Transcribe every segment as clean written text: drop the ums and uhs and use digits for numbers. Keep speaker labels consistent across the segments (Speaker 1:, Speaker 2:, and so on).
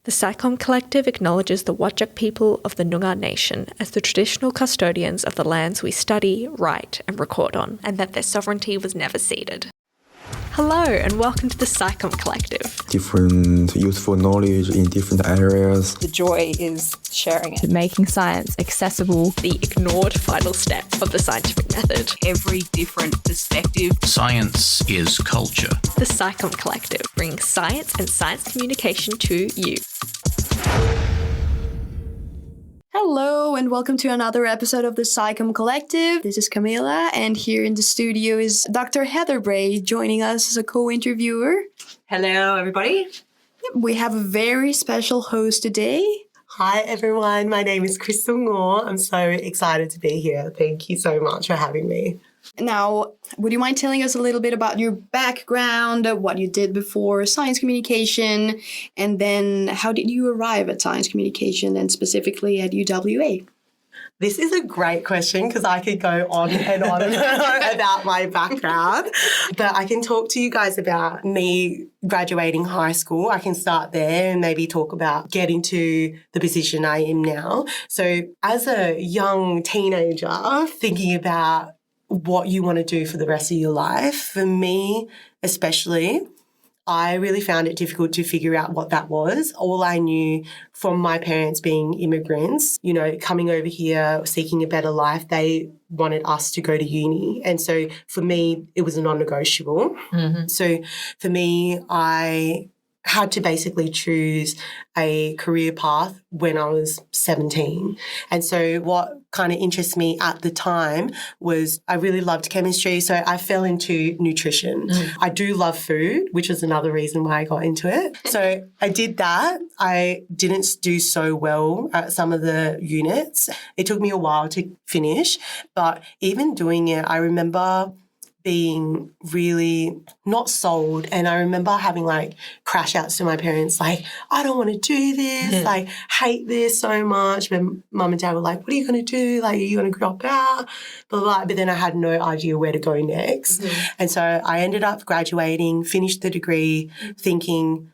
Speaker 1: The SciComm Collective acknowledges the Whadjuk people of the Noongar Nation as the traditional custodians of the lands we study, write and record on, and that their sovereignty was never ceded. Hello and welcome to the SciComm Collective.
Speaker 2: Different useful knowledge in different areas.
Speaker 3: The joy is sharing it.
Speaker 4: Making science accessible.
Speaker 1: The ignored final step of the scientific method.
Speaker 3: Every different perspective.
Speaker 5: Science is culture.
Speaker 1: The SciComm Collective, bringing science and science communication to you.
Speaker 6: Hello and welcome to another episode of the SciComm Collective. This is Camila, and here in the studio is Dr. Heather Bray joining us as a co-interviewer.
Speaker 7: Hello, everybody.
Speaker 6: We have a very special host today.
Speaker 7: Hi, everyone. My name is Crystal Ngo. I'm so excited to be here. Thank you so much for having me.
Speaker 6: Now, would you mind telling us a little bit about your background, what you did before science communication, and then how did you arrive at science communication and specifically at UWA?
Speaker 7: This is a great question because I could go on and on about my background, but I can talk to you guys about me graduating high school. I can start there and maybe talk about getting to the position I am now. So as a young teenager, thinking about what you want to do for the rest of your life, for me especially, I really found it difficult to figure out what that was. All I knew from my parents being immigrants, coming over here, seeking a better life, they wanted us to go to uni. And so for me, it was a non-negotiable. Mm-hmm. So for me, I had to basically choose a career path when I was 17. And so what kind of interests me at the time was I really loved chemistry, so I fell into nutrition. I do love food, which is another reason why I got into it. So I did that. I didn't do so well at some of the units. It took me a while to finish, but even doing it, I remember being really not sold. And I remember having crash outs to my parents, I don't want to do this, hate this so much. But mum and dad were like, what are you going to do? Are you going to drop out? Blah, blah, blah. But then I had no idea where to go next. Mm-hmm. And so I ended up graduating, finished the degree thinking,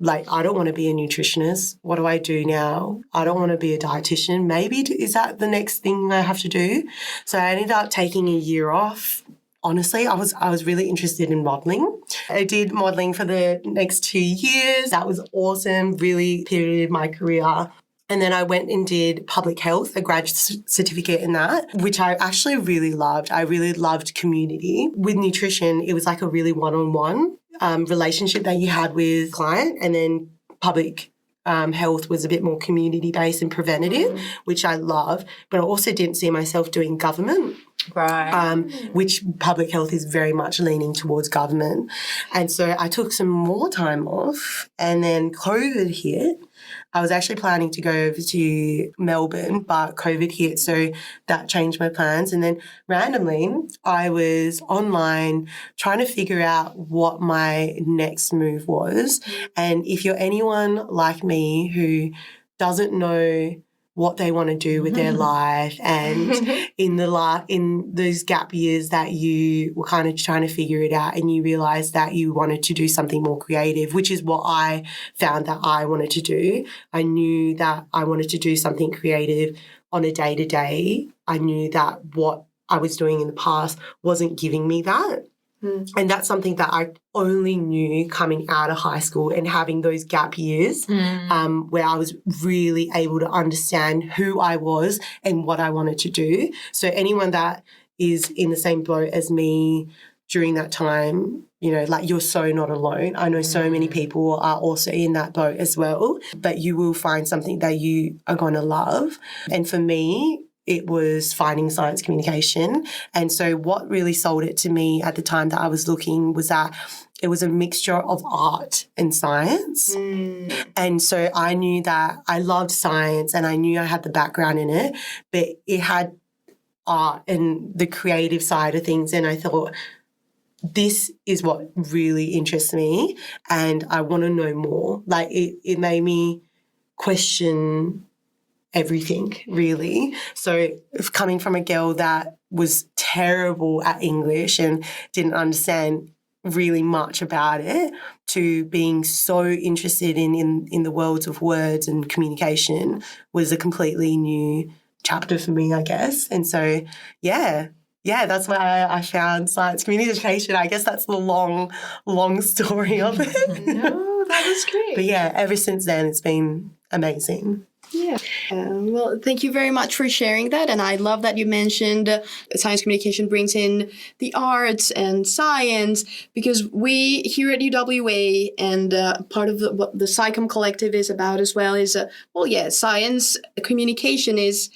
Speaker 7: I don't want to be a nutritionist. What do I do now? I don't want to be a dietitian. Maybe is that the next thing I have to do? So I ended up taking a year off. Honestly, I was really interested in modelling. I did modelling for the next 2 years. That was awesome, really pivoted my career. And then I went and did public health, a graduate certificate in that, which I actually really loved. I really loved community. With nutrition, it was a really one-on-one relationship that you had with client, and then public health was a bit more community-based and preventative, which I love, but I also didn't see myself doing government.
Speaker 3: Right.
Speaker 7: Which public health is very much leaning towards government. And so I took some more time off, and then COVID hit. I was actually planning to go over to Melbourne, but COVID hit, so that changed my plans. And then randomly, I was online trying to figure out what my next move was. And if you're anyone like me who doesn't know what they want to do with their life, and in those gap years that you were kind of trying to figure it out, and you realised that you wanted to do something more creative, which is what I found that I wanted to do. I knew that I wanted to do something creative on a day-to-day. I knew that what I was doing in the past wasn't giving me that. And that's something that I only knew coming out of high school and having those gap years where I was really able to understand who I was and what I wanted to do. So anyone that is in the same boat as me during that time, you're so not alone. I know so many people are also in that boat as well, but you will find something that you are going to love. And for me, it was finding science communication. And so what really sold it to me at the time that I was looking was that it was a mixture of art and science. And so I knew that I loved science and I knew I had the background in it, but it had art and the creative side of things. And I thought, this is what really interests me and I want to know more. It made me question everything, really. So coming from a girl that was terrible at English and didn't understand really much about it to being so interested in the worlds of words and communication was a completely new chapter for me, I guess. And so, yeah, that's why I found science communication. I guess that's the long story of it.
Speaker 6: No, that was great.
Speaker 7: But yeah, ever since then, it's been amazing.
Speaker 6: Yeah. Well, thank you very much for sharing that. And I love that you mentioned science communication brings in the arts and science, because we here at UWA and part of what the SciComm Collective is about as well is, science communication is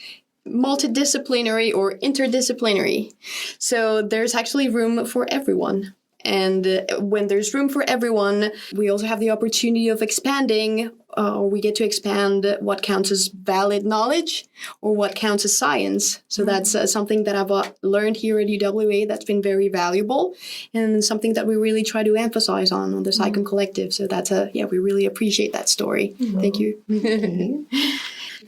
Speaker 6: multidisciplinary or interdisciplinary. So there's actually room for everyone. And when there's room for everyone, we also have the opportunity of expanding, or we get to expand what counts as valid knowledge or what counts as science. So that's something that I've learned here at UWA that's been very valuable and something that we really try to emphasize on the SciComm Collective. So that's we really appreciate that story. Thank you.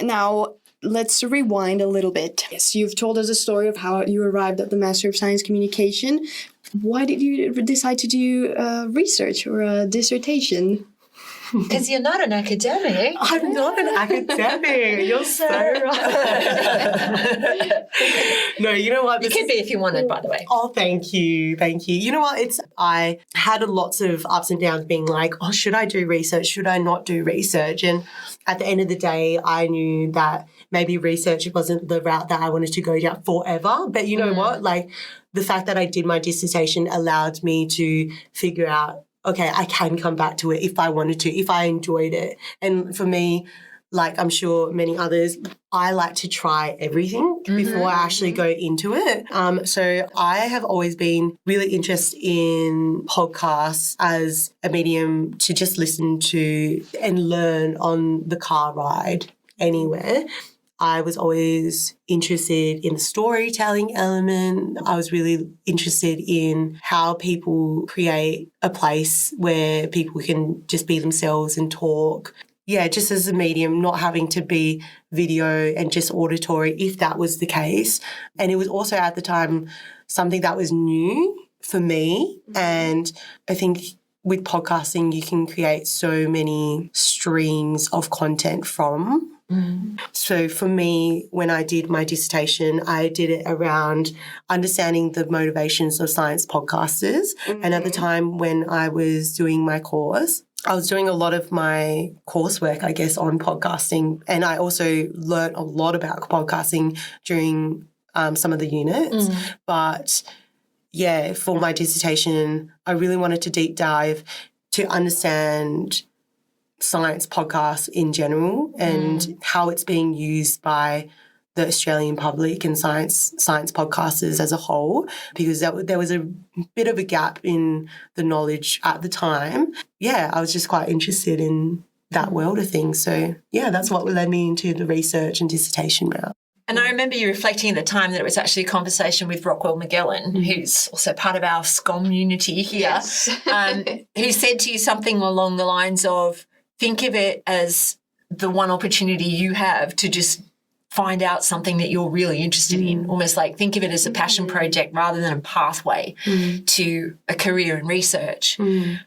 Speaker 6: Now, let's rewind a little bit. Yes, you've told us a story of how you arrived at the Master of Science Communication. Why did you decide to do research or a dissertation?
Speaker 8: Because you're not an academic.
Speaker 7: I'm not an academic. You're so right. No, you know what?
Speaker 8: You could be if you wanted, by the way.
Speaker 7: Oh, thank you. Thank you. You know what? I had lots of ups and downs being like, oh, should I do research? Should I not do research? And at the end of the day, I knew that maybe research wasn't the route that I wanted to go down forever. But you know what? Like, the fact that I did my dissertation allowed me to figure out, okay, I can come back to it if I wanted to, if I enjoyed it. And for me, like I'm sure many others, I like to try everything before I actually go into it. So I have always been really interested in podcasts as a medium to just listen to and learn on the car ride anywhere. I was always interested in the storytelling element. I was really interested in how people create a place where people can just be themselves and talk. Yeah, just as a medium, not having to be video and just auditory, if that was the case. And it was also at the time something that was new for me. And I think with podcasting, you can create so many streams of content from. So for me, when I did my dissertation, I did it around understanding the motivations of science podcasters. And at the time when I was doing my course, I was doing a lot of my coursework, I guess, on podcasting. And I also learned a lot about podcasting during some of the units. But yeah, for my dissertation, I really wanted to deep dive to understand science podcasts in general and how it's being used by the Australian public and science podcasters as a whole, because there was a bit of a gap in the knowledge at the time. Yeah, I was just quite interested in that world of things. So, yeah, that's what led me into the research and dissertation route.
Speaker 8: And I remember you reflecting at the time that it was actually a conversation with Rockwell Magellan, who's also part of our SCOM unity here, who said to you something along the lines of, think of it as the one opportunity you have to just find out something that you're really interested in, almost like think of it as a passion project rather than a pathway to a career in research.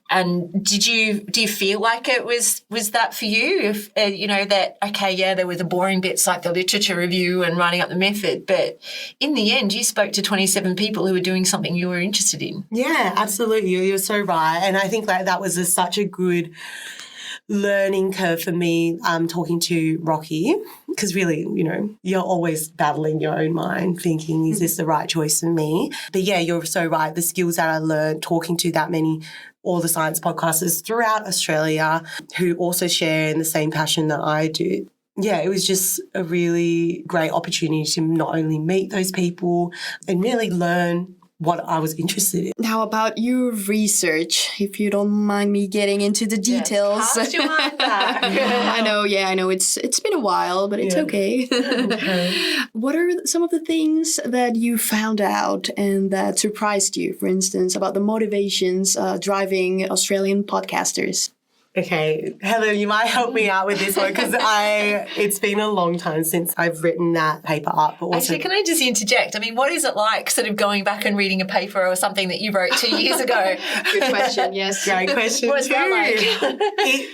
Speaker 8: And do you feel like it was that for you? If there were the boring bits like the literature review and writing up the method, but in the end you spoke to 27 people who were doing something you were interested in. Yeah,
Speaker 7: absolutely. You're so right. And I think that was such a good learning curve for me talking to Rocky, because really, you're always battling your own mind thinking, is this the right choice for me? But yeah, you're so right. The skills that I learned talking to all the science podcasters throughout Australia who also share in the same passion that I do. Yeah, it was just a really great opportunity to not only meet those people and really learn what I was interested in.
Speaker 6: Now about your research, if you don't mind me getting into the details.
Speaker 8: Yes, cast your mind back.
Speaker 6: I know. It's been a while, but it's okay. What are some of the things that you found out and that surprised you, for instance, about the motivations driving Australian podcasters?
Speaker 7: Okay, Heather, you might help me out with this one because it's been a long time since I've written that paper up. But also,
Speaker 8: Actually, can I just interject? I mean, what is it like sort of going back and reading a paper or something that you wrote 2 years ago?
Speaker 6: Good question, yes.
Speaker 7: great question
Speaker 8: What's
Speaker 7: too.
Speaker 8: that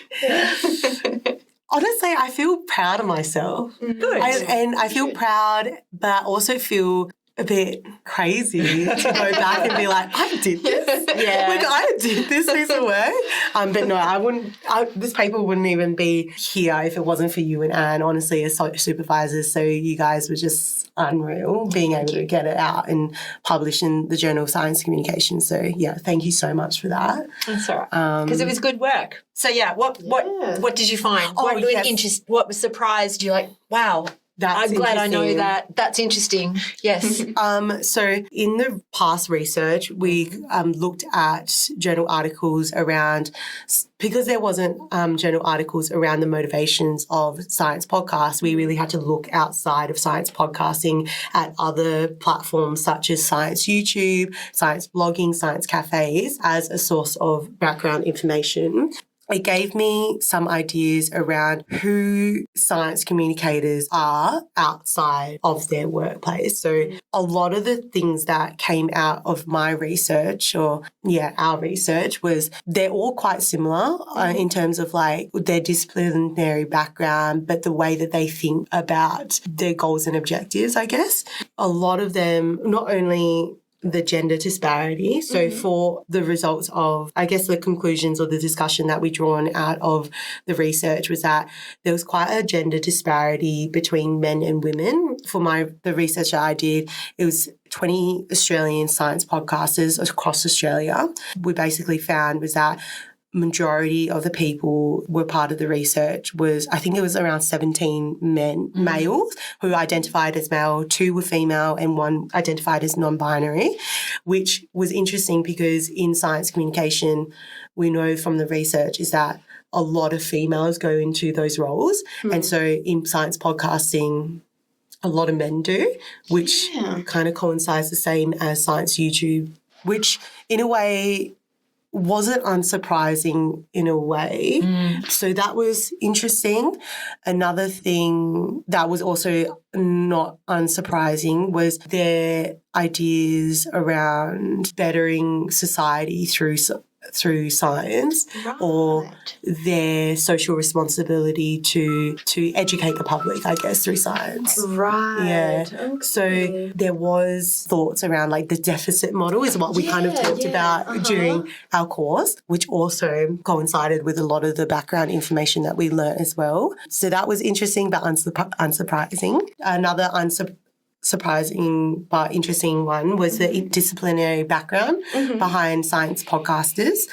Speaker 8: like?
Speaker 7: Honestly, I feel proud of myself.
Speaker 8: Good.
Speaker 7: And I feel proud, but I also feel a bit crazy to go back and be like, I did this.
Speaker 8: Yeah.
Speaker 7: Like, I did this piece of work. But no, I wouldn't, this paper wouldn't even be here if it wasn't for you and Anne, honestly, as supervisors. So you guys were just unreal being able to get it out and publish in the Journal of Science Communication. So, yeah, thank you so much for that.
Speaker 8: That's all right. Because it was good work. So, what did you find? What was surprised you? Like, wow. I'm glad I know that. That's interesting. Yes.
Speaker 7: So in the past research, we looked at journal articles around, because there wasn't journal articles around the motivations of science podcasts, we really had to look outside of science podcasting at other platforms such as science YouTube, science blogging, science cafes as a source of background information. It gave me some ideas around who science communicators are outside of their workplace. So a lot of the things that came out of my research our research was they're all quite similar in terms of like their disciplinary background, but the way that they think about their goals and objectives, I guess. A lot of them, not only the gender disparity. So for the results of, I guess, the conclusions or the discussion that we drawn out of the research was that there was quite a gender disparity between men and women. For the research that I did, it was 20 Australian science podcasters across Australia. We basically found was that majority of the people were part of the research was, I think it was around 17 males who identified as male, 2 were female and 1 identified as non-binary, which was interesting because in science communication, we know from the research is that a lot of females go into those roles. And so in science podcasting, a lot of men do, which kind of coincides the same as science YouTube, which in a way wasn't unsurprising in a way. So that was interesting. Another thing that was also not unsurprising was their ideas around bettering society through science, or their social responsibility to educate the public, I guess, through science.
Speaker 6: Right.
Speaker 7: Yeah.
Speaker 6: Okay.
Speaker 7: So there was thoughts around like the deficit model is what we kind of talked about during our course, which also coincided with a lot of the background information that we learnt as well. So that was interesting but unsurprising. Another surprising but interesting one was the disciplinary background behind science podcasters.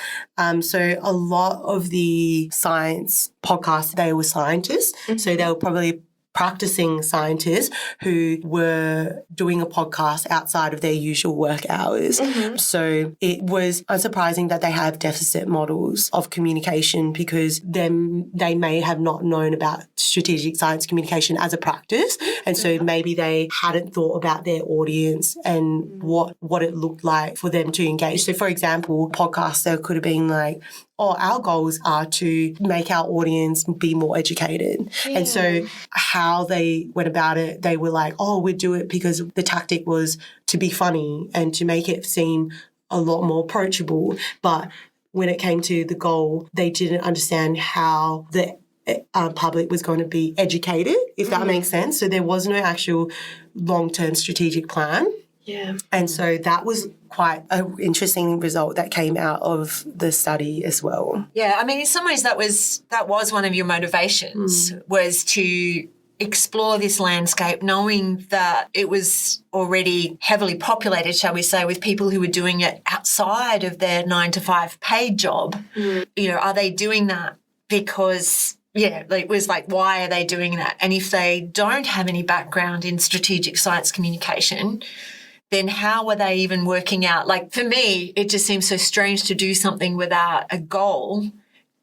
Speaker 7: So a lot of the science podcasts, they were scientists, so they were probably practicing scientists who were doing a podcast outside of their usual work hours. So it was unsurprising that they have deficit models of communication because they may have not known about strategic science communication as a practice. And so maybe they hadn't thought about their audience and what it looked like for them to engage. So for example, podcasts, there could have been like, our goals are to make our audience be more educated. And so how they went about it, they were like, we'd do it because the tactic was to be funny and to make it seem a lot more approachable. But when it came to the goal, they didn't understand how the public was going to be educated, if that makes sense. So there was no actual long-term strategic plan.
Speaker 6: Yeah.
Speaker 7: And so that was quite an interesting result that came out of the study as well.
Speaker 8: Yeah, I mean, in some ways that was one of your motivations, was to explore this landscape, knowing that it was already heavily populated, shall we say, with people who were doing it outside of their 9-to-5 paid job. You know, are they doing that because... it was like, why are they doing that? And if they don't have any background in strategic science communication, then how are they even working out? Like, for me, it just seems so strange to do something without a goal,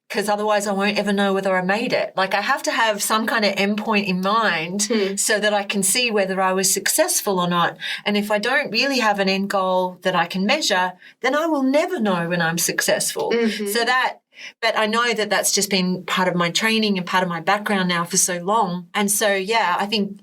Speaker 8: because otherwise I won't ever know whether I made it. Like, I have to have some kind of endpoint in mind so that I can see whether I was successful or not. And if I don't really have an end goal that I can measure, then I will never know when I'm successful. So that But I know that that's just been part of my training and part of my background now for so long. And so, yeah, I think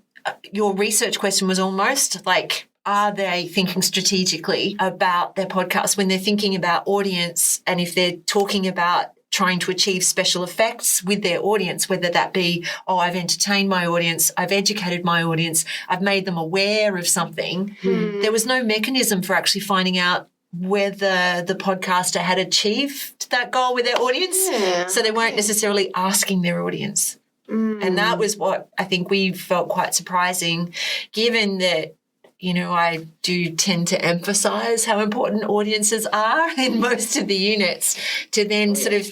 Speaker 8: your research question was almost like, are they thinking strategically about their podcast when they're thinking about audience, and if they're talking about trying to achieve special effects with their audience, whether that be, oh, I've entertained my audience, I've educated my audience, I've made them aware of something. There was no mechanism for actually finding out whether the podcaster had achieved that goal with their audience. So they weren't necessarily asking their audience. And that was what I think we felt quite surprising, given that, you know, I do tend to emphasise how important audiences are in most of the units, to then sort of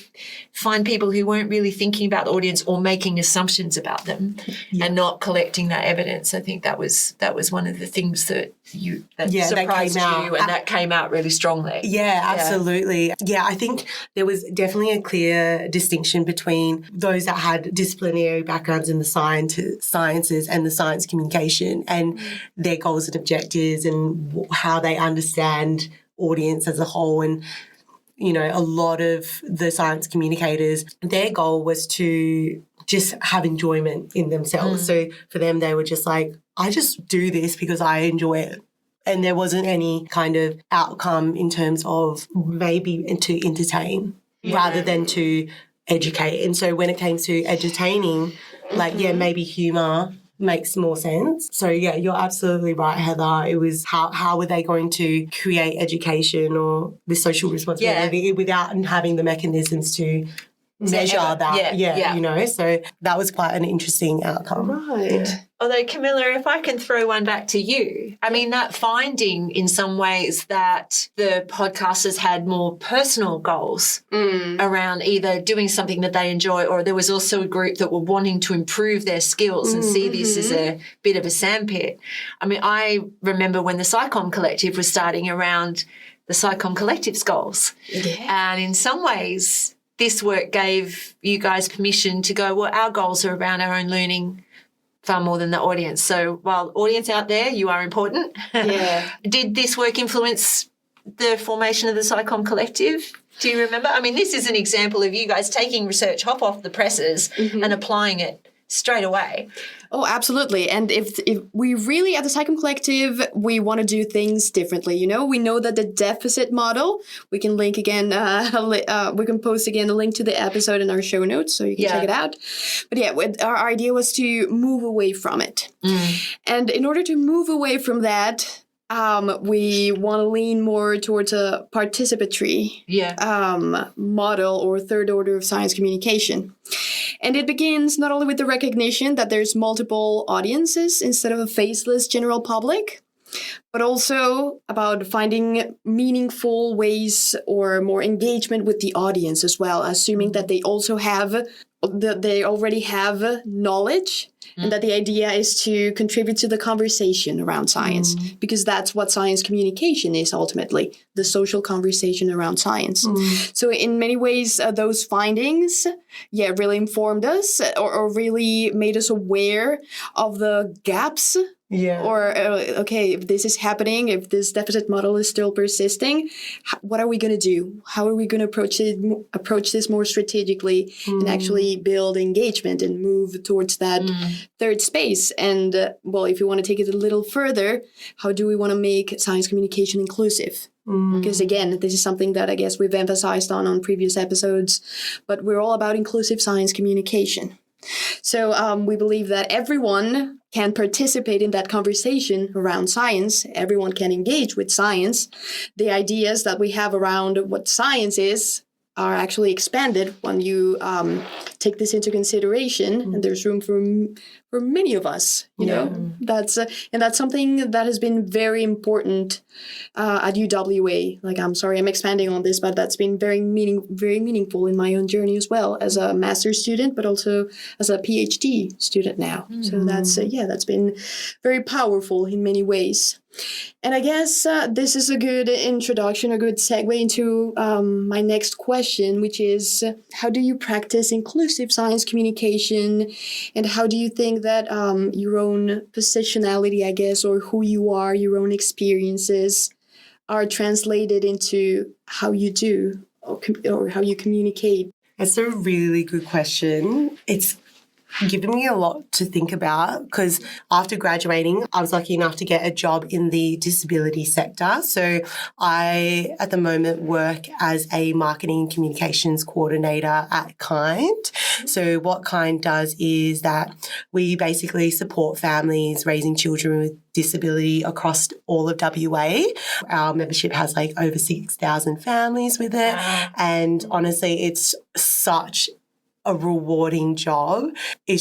Speaker 8: find people who weren't really thinking about the audience or making assumptions about them and not collecting that evidence. I think that was one of the things that surprised you, and that came out really strongly.
Speaker 7: Yeah, absolutely. Yeah, I think there was definitely a clear distinction between those that had disciplinary backgrounds in the sciences and the science communication, and their goals and objectives and how they understand audience as a whole. And, you know, a lot of the science communicators, their goal was to just have enjoyment in themselves. So for them, they were just like, I just do this because I enjoy it. And there wasn't any kind of outcome in terms of maybe to entertain rather than to educate. And so when it came to entertaining, like, maybe humour makes more sense. So, yeah, you're absolutely right, Heather. It was how were they going to create education or the social responsibility without having the mechanisms to measure that. You know, so that was quite an interesting outcome.
Speaker 6: Right.
Speaker 8: Although, Camilla, if I can throw one back to you, I mean, that finding in some ways that the podcasters had more personal goals around either doing something that they enjoy, or there was also a group that were wanting to improve their skills and see this as a bit of a sandpit. I mean, I remember when the PsyCom Collective was starting around the PsyCom Collective's goals. And in some ways, this work gave you guys permission to go, well, our goals are around our own learning far more than the audience. So while audience out there, you are important. Did this work influence the formation of the PsyCom Collective? Do you remember? I mean, this is an example of you guys taking research hot off the presses and applying it straight away.
Speaker 6: Oh, absolutely. And if we really, at the PsyCom Collective, we want to do things differently, you know? We know that the deficit model, we can link again, we can post again the link to the episode in our show notes so you can check it out. But yeah, our idea was to move away from it. And in order to move away from that, we want to lean more towards a participatory model or third order of science communication. And it begins not only with the recognition that there's multiple audiences instead of a faceless general public, but also about finding meaningful ways or more engagement with the audience as well, assuming that they already have knowledge, and that the idea is to contribute to the conversation around science, because that's what science communication is ultimately, the social conversation around science. So in many ways, those findings, really informed us or really made us aware of the gaps. Or, if this is happening, if this deficit model is still persisting, what are we going to do? How are we going to approach this more strategically and actually build engagement and move towards that third space? And, if you want to take it a little further, how do we want to make science communication inclusive? Because again, this is something that I guess we've emphasized on previous episodes, but we're all about inclusive science communication. So we believe that everyone can participate in that conversation around science. Everyone can engage with science. The ideas that we have around what science is are actually expanded when you take this into consideration, and there's room for many of us, you know. That's something that has been very important at UWA. Like, I'm sorry, I'm expanding on this, but that's been very meaningful in my own journey as well, as a master's student, but also as a PhD student now. So that's been very powerful in many ways. And I guess this is a good introduction, a good segue into my next question, which is, how do you practice inclusive science communication? And how do you think that your own positionality, I guess, or who you are, your own experiences are translated into how you do or how you communicate
Speaker 7: That's a really good question. It's given me a lot to think about because after graduating, I was lucky enough to get a job in the disability sector. So I, at the moment, work as a marketing and communications coordinator at Kind. So what Kind does is that we basically support families raising children with disability across all of WA. Our membership has like over 6,000 families with it. And honestly, it's such a rewarding job. I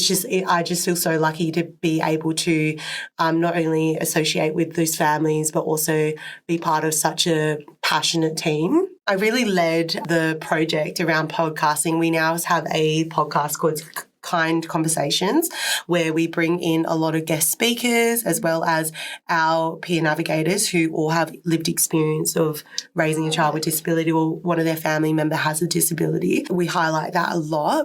Speaker 7: just feel so lucky to be able to not only associate with those families, but also be part of such a passionate team. I really led the project around podcasting. We now have a podcast called Kind Conversations, where we bring in a lot of guest speakers as well as our peer navigators who all have lived experience of raising a child with disability or one of their family member has a disability. We highlight that a lot.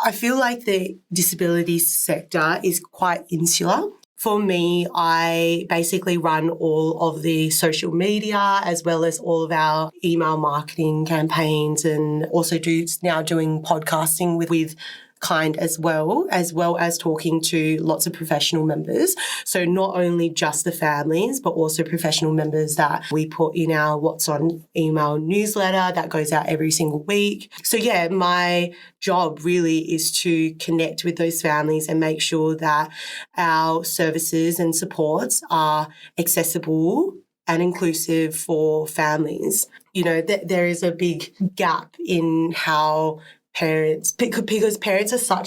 Speaker 7: I feel like the disability sector is quite insular. For me, I basically run all of the social media as well as all of our email marketing campaigns and also doing podcasting with Kind as well as talking to lots of professional members. So not only just the families, but also professional members that we put in our What's On email newsletter that goes out every single week. So yeah, my job really is to connect with those families and make sure that our services and supports are accessible and inclusive for families. You know, there is a big gap in how parents, because parents are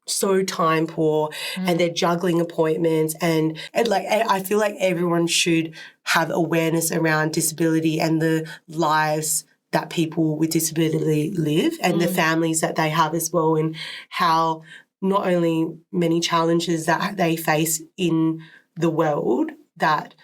Speaker 7: so time poor and they're juggling appointments and like I feel like everyone should have awareness around disability and the lives that people with disability live and the families that they have as well, and how not only many challenges that they face in the world that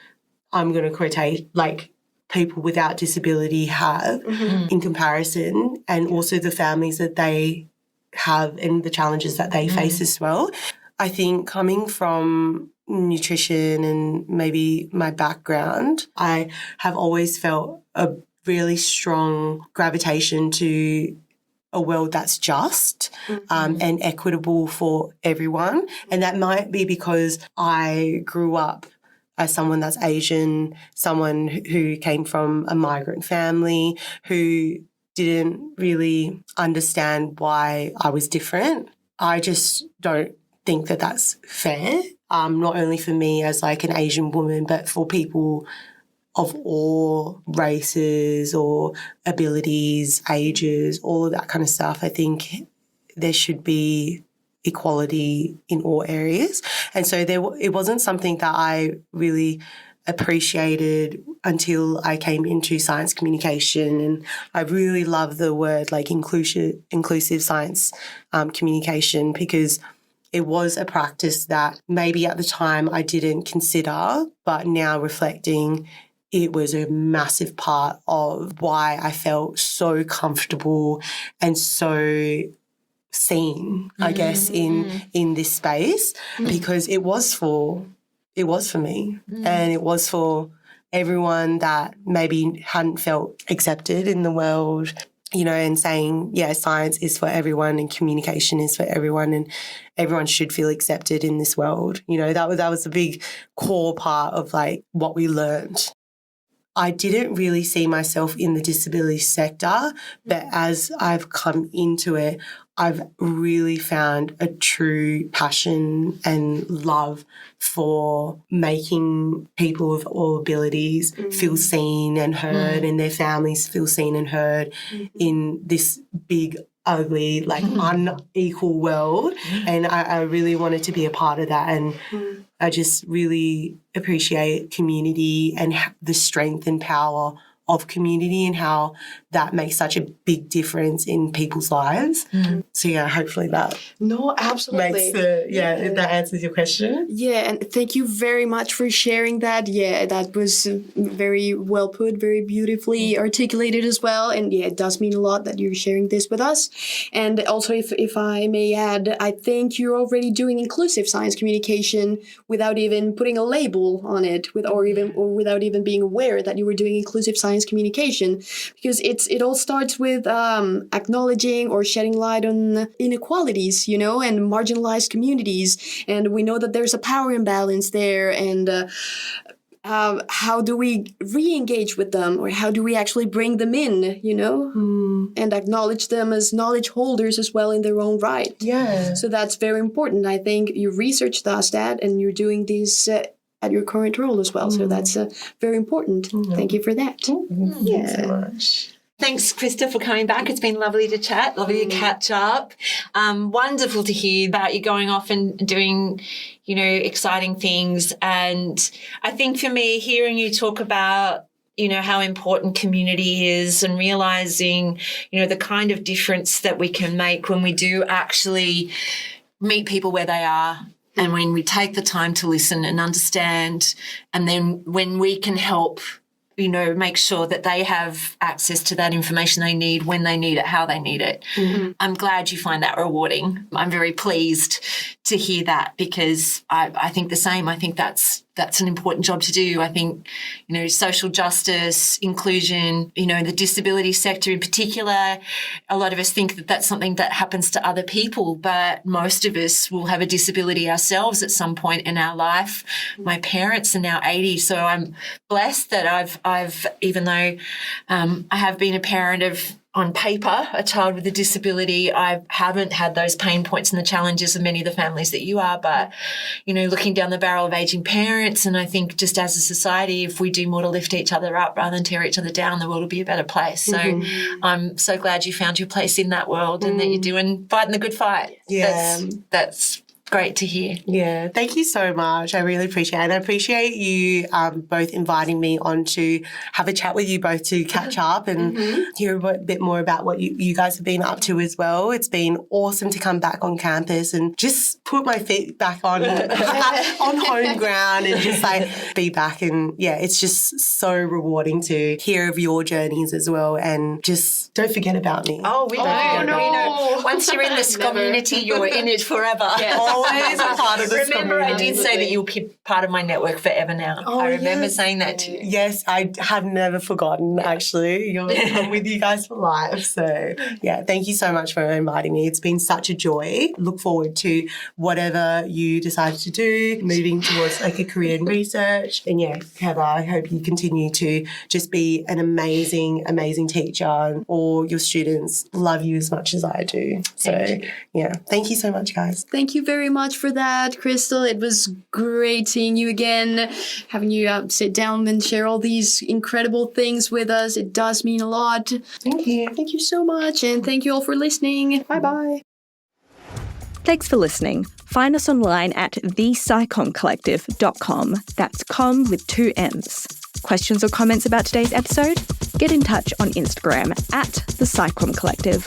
Speaker 7: I'm going to quotate like people without disability have in comparison, and also the families that they have and the challenges that they face as well. I think coming from nutrition and maybe my background, I have always felt a really strong gravitation to a world that's just and equitable for everyone. And that might be because I grew up as someone that's Asian, someone who came from a migrant family, who didn't really understand why I was different. I just don't think that that's fair, not only for me as like an Asian woman, but for people of all races or abilities, ages, all of that kind of stuff. I think there should be equality in all areas. And so it wasn't something that I really appreciated until I came into science communication. And I really love the word like inclusive science communication, because it was a practice that maybe at the time I didn't consider, but now reflecting, it was a massive part of why I felt so comfortable and so seen, I guess, in this space, because it was for me and it was for everyone that maybe hadn't felt accepted in the world, you know, and saying, yeah, science is for everyone and communication is for everyone and everyone should feel accepted in this world. You know, that was a big core part of like what we learned. I didn't really see myself in the disability sector, but as I've come into it, I've really found a true passion and love for making people with all abilities feel seen and heard and their families feel seen and heard in this big, ugly, like unequal world. And I really wanted to be a part of that. And I just really appreciate community and the strength and power of community and how that makes such a big difference in people's lives. So yeah, hopefully that
Speaker 6: absolutely
Speaker 7: makes that answers your question.
Speaker 6: Yeah, and thank you very much for sharing that. Yeah, that was very well put, very beautifully articulated as well. And yeah, it does mean a lot that you're sharing this with us. And also, if I may add, I think you're already doing inclusive science communication without even putting a label on it, or without even being aware that you were doing inclusive science science communication, because it all starts with acknowledging or shedding light on inequalities, and marginalized communities. And we know that there's a power imbalance there, and how do we re-engage with them, or how do we actually bring them in, and acknowledge them as knowledge holders as well in their own right.
Speaker 7: Yeah.
Speaker 6: So that's very important. I think your research does that, and you're doing this at your current role as well. So that's very important. Thank you for that.
Speaker 7: Thanks so much.
Speaker 8: Thanks, Krista, for coming back. It's been lovely to chat, lovely to catch up. Wonderful to hear about you going off and doing, exciting things. And I think for me, hearing you talk about, how important community is, and realizing, the kind of difference that we can make when we do actually meet people where they are. And when we take the time to listen and understand, and then when we can help, make sure that they have access to that information they need, when they need it, how they need it. I'm glad you find that rewarding. I'm very pleased to hear that, because I think the same. I think that's an important job to do. I think, social justice, inclusion, the disability sector in particular, a lot of us think that that's something that happens to other people, but most of us will have a disability ourselves at some point in our life. My parents are now 80, so I'm blessed that I've even though I have been a parent of, on paper, a child with a disability, I haven't had those pain points and the challenges of many of the families that you are. But, looking down the barrel of ageing parents, and I think just as a society, if we do more to lift each other up rather than tear each other down, the world will be a better place. So I'm so glad you found your place in that world and that you're fighting the good fight.
Speaker 7: Yeah.
Speaker 8: That's great to hear.
Speaker 7: Yeah, thank you so much. I really appreciate it. And I appreciate you both inviting me on to have a chat with you both to catch up and hear a bit more about what you guys have been up to as well. It's been awesome to come back on campus and just put my feet back on home ground and just be back. And it's just so rewarding to hear of your journeys as well. And just don't forget about me.
Speaker 8: Oh, we don't. No. Once you're in this community, you're in it forever.
Speaker 7: Yes. Always a part of this
Speaker 8: Remember,
Speaker 7: community.
Speaker 8: I did say that you'll be part of my network forever now.
Speaker 7: Oh,
Speaker 8: I remember saying that to you.
Speaker 7: Yes, I have never forgotten, actually. I'm with you guys for life. So, thank you so much for inviting me. It's been such a joy. Look forward to whatever you decide to do, moving towards a career in research. And, Heather, I hope you continue to just be an amazing, amazing teacher, and all your students love you as much as I do. So, thank you so much, guys.
Speaker 6: Thank you very much for that, Crystal. It was great seeing you again, having you sit down and share all these incredible things with us. It does mean a lot.
Speaker 7: Thank you.
Speaker 6: Thank you so much, and thank you all for listening. Bye-bye.
Speaker 4: Thanks for listening. Find us online at thepsychomcollective.com. That's com with 2 M's. Questions or comments about today's episode? Get in touch on Instagram at The Psychom Collective.